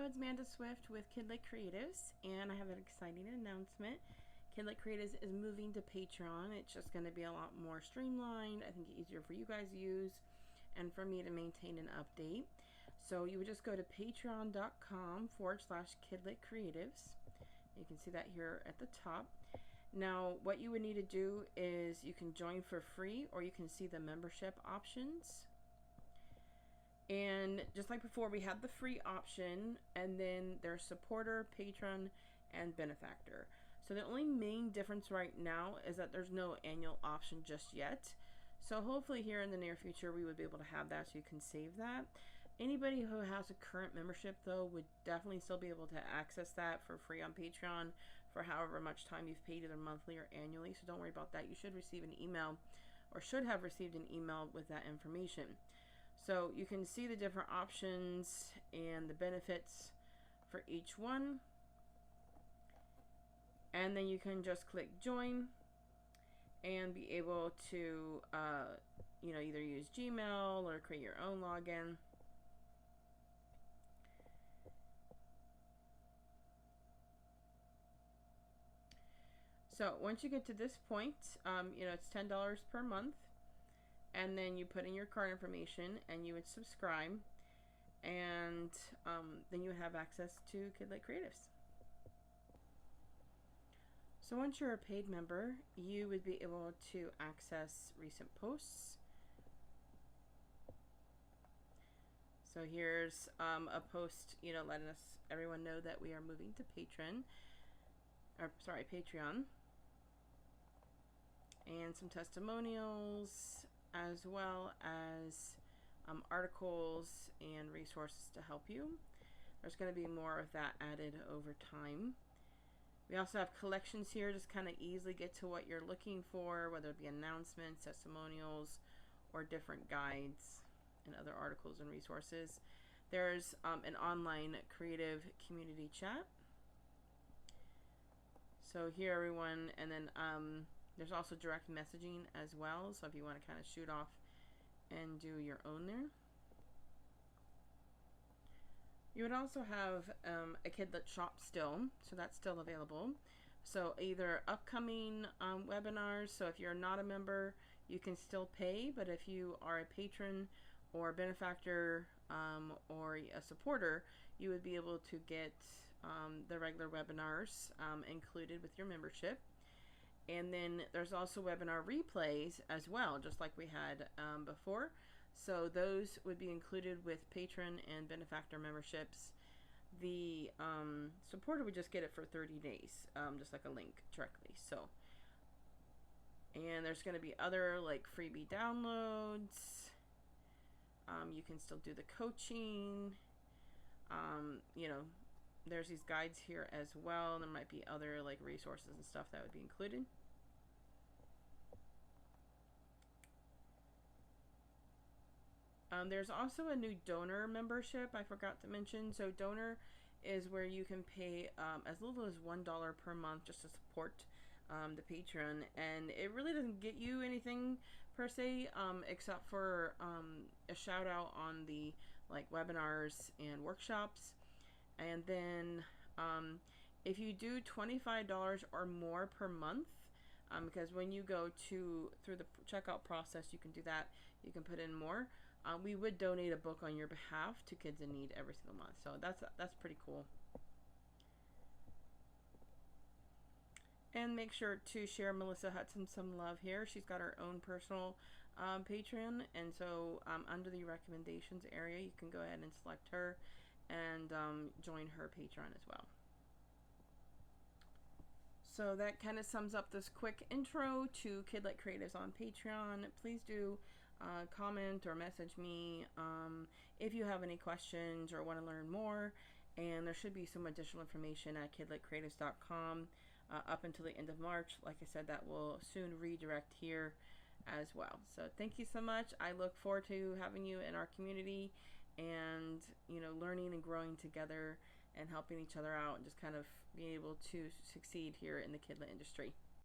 Hello, it's Amanda Swift with Kidlit Creatives, and I have an exciting announcement. Kidlit Creatives is moving to Patreon. It's just going to be a lot more streamlined. I think easier for you guys to use and for me to maintain and update. So you would just go to patreon.com/Kidlit Creatives. You can see that here at the top. Now, what you would need to do is you can join for free, or you can see the membership options. And just like before, we have the free option, and then there's supporter, patron, and benefactor. So the only main difference right now is that there's no annual option just yet. So hopefully here in the near future we would be able to have that, so you can save that. Anybody who has a current membership though would definitely still be able to access that for free on Patreon for however much time you've paid, either monthly or annually. So don't worry about that. You should receive an email, or should have received an email with that information. So you can see the different options and the benefits for each one. And then you can just click join and be able to either use Gmail or create your own login. So once you get to this point, it's $10 per month. And then you put in your card information and you would subscribe, and then you would have access to Kidlit Creatives. So once you're a paid member, you would be able to access recent posts. So here's a post, letting everyone know that we are moving to Patreon, and some testimonials, as well as articles and resources to help you. There's going to be more of that added over time. We also have collections here, just kind of easily get to what you're looking for, whether it be announcements, testimonials, or different guides and other articles and resources. There's an online creative community chat. So here everyone, and then there's also direct messaging as well, so if you want to kind of shoot off and do your own there. You would also have a Kidlit shop still, so that's still available. So either upcoming webinars, so if you're not a member, you can still pay, but if you are a patron or a benefactor or a supporter, you would be able to get the regular webinars included with your membership. And then there's also webinar replays as well, just like we had before. So those would be included with patron and benefactor memberships. The supporter would just get it for 30 days, just like a link directly. So, and there's going to be other like freebie downloads. You can still do the coaching. There's these guides here as well. There might be other like resources and stuff that would be included. There's also a new donor membership I forgot to mention. So donor is where you can pay as little as $1 per month just to support the patron, and it really doesn't get you anything per se, except for a shout out on the like webinars and workshops. And then if you do $25 or more per month, because when you go through the checkout process, you can do that. You can put in more. We would donate a book on your behalf to kids in need every single month. So that's pretty cool. And make sure to share Melissa Hudson some love here. She's got her own personal Patreon, and so under the recommendations area, you can go ahead and select her and join her Patreon as well. So that kind of sums up this quick intro to Kidlit Creatives on Patreon. Please do comment or message me if you have any questions or want to learn more. And there should be some additional information at kidlitcreatives.com up until the end of March. Like I said, that will soon redirect here as well. So thank you so much. I look forward to having you in our community, and learning and growing together and helping each other out, and just kind of being able to succeed here in the Kidlit industry.